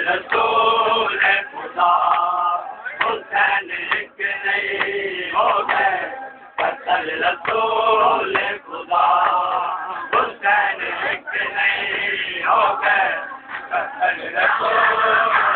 रसूल खुदा हुसैन एक नहीं हो गए कत्ल रसूल खुदा हुसैन एक नहीं हो गए कत्ल रसूल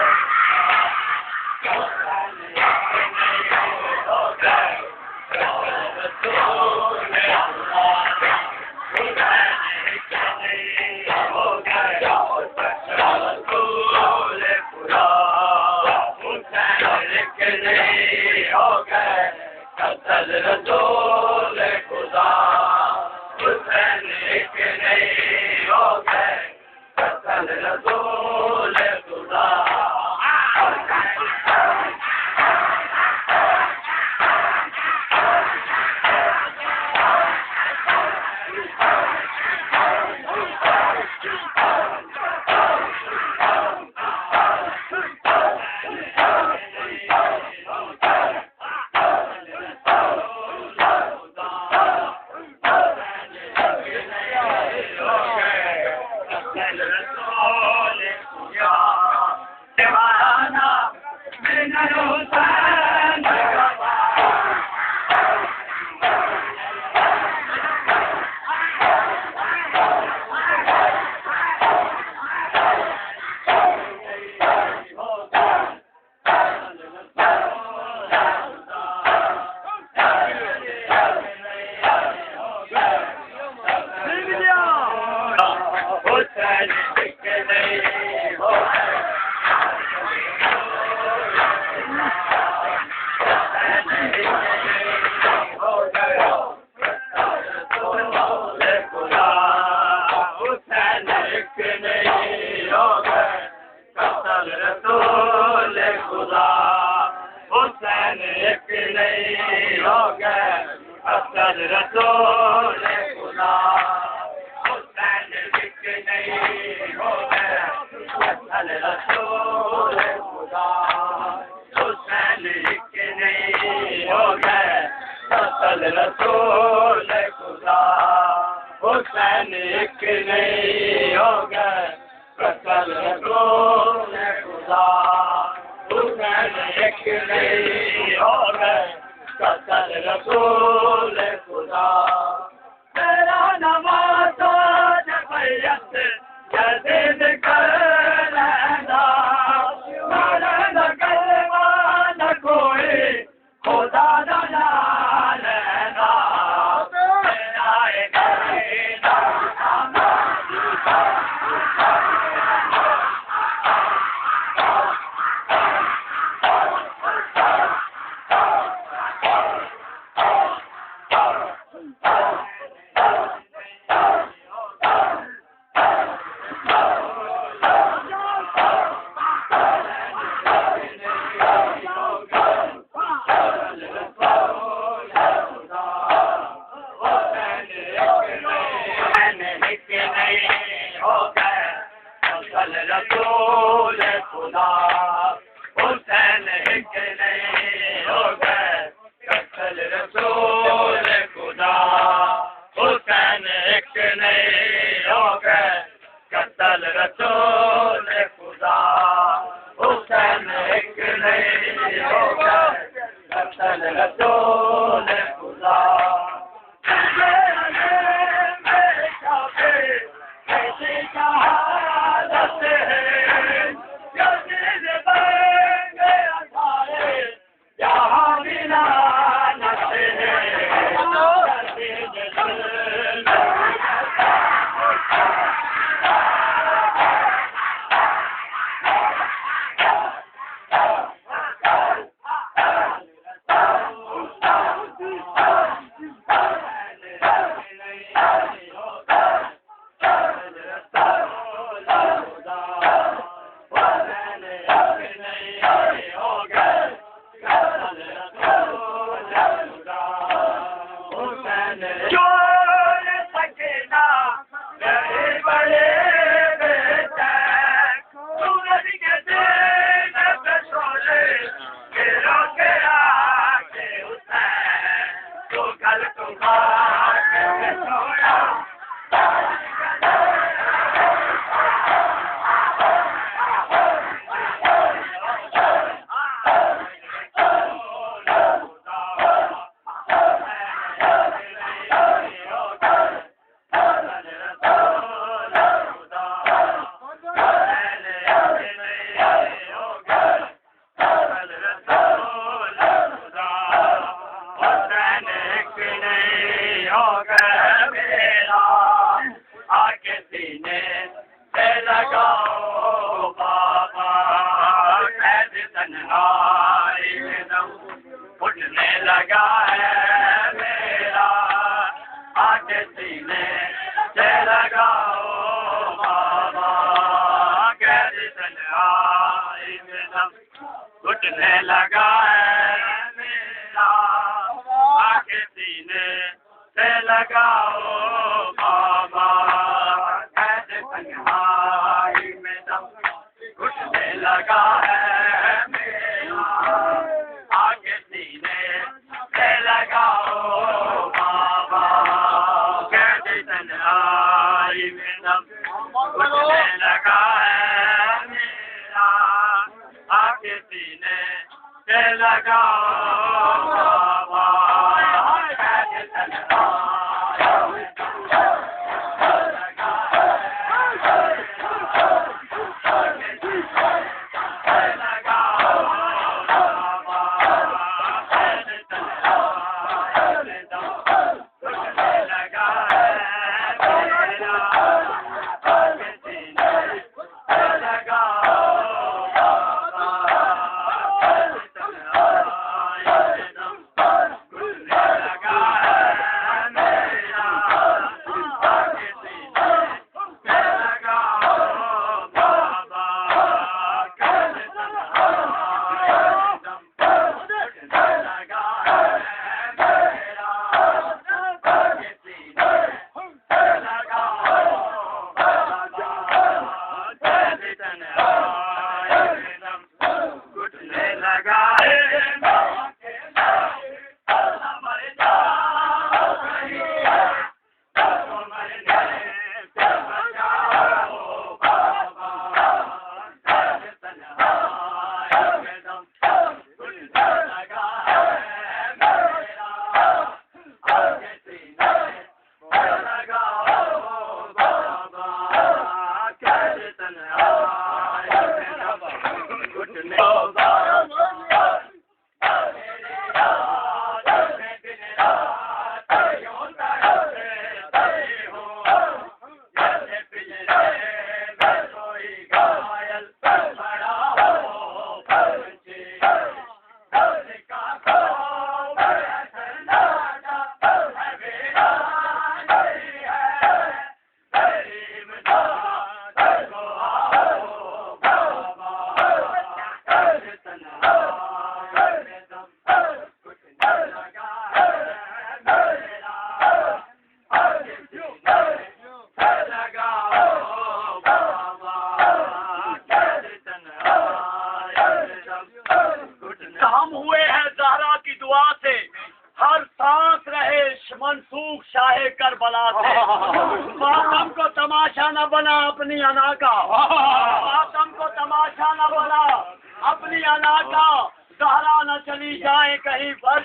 रसूल खुदा हुसैन एक नहीं हो गए कत्ल रसूल खुदा रसूल खुदा हुसैन एक नहीं हो गए कत्ल रसूल खुदा हुसैन एक नहीं हो गए कत्ल रसूल खुदा हुसैन एक नहीं हो गए कत्ल रसूल खुदा हुसैन एक नहीं हो गए कत्ल रसूल खुदा तेरा नवाज़ो जबैयत यज़ीद कर लेना न कलमा न कोई खुदा जाना लेना तेरा एक रसूल खुदा हुसैन एक नहीं हो गए कत्ल रसूल खुदा हुसैन एक नहीं हो गए कत्ल रसूल खुदा हुसैन एक नहीं हो गए कत्ल रसूल खुदा लगाओ बाबा कैद तन्हाई में दम उठने लगा है मेरा आके सीने से लगाओ बाबा कैद तन्हाई में दम उठने लगा है मेरा आके सीने से लगाओ बाबा कैद तन्हाई में दम घुटने लगा है मेरा आगे सीने से लगाओ बाबा कैद तन्हाई में दम घुटने लगा है मेरा आगे सीने से लगाओ बाबा कैद तन्हाई में मंसूख शाहे करबला से मातम को तमाशा न बना अपनी अना का, मातम को तमाशा न बना अपनी अना का, ज़हरा न चली जाए कहीं पर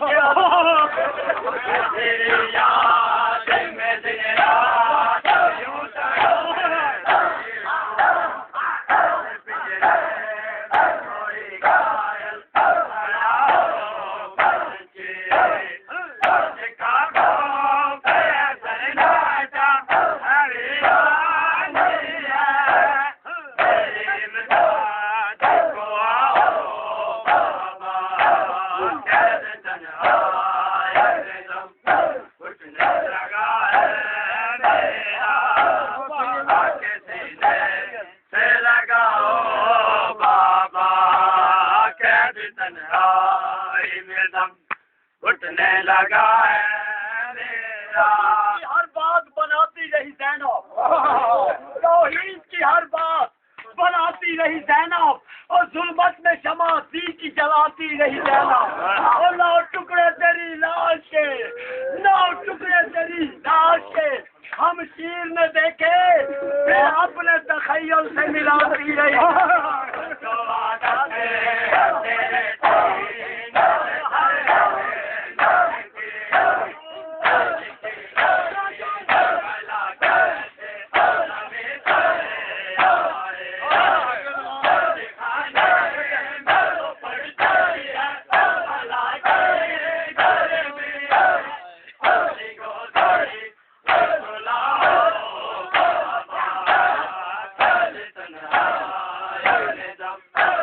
तेरी याद में दिन रात यूं उठने लगा है मेरा। हर बात बनाती रही ज़ैनब, तौहीद की हर बात बनाती रही ज़ैनब, और जुल्मत में शमा दी की जलाती रही ज़ैनब। और नौ टुकड़े तेरी लाश के, नौ टुकड़े तेरी लाश के हम शीर ने देखे, फिर अपने तखय्युल से मिलाती रही। सनम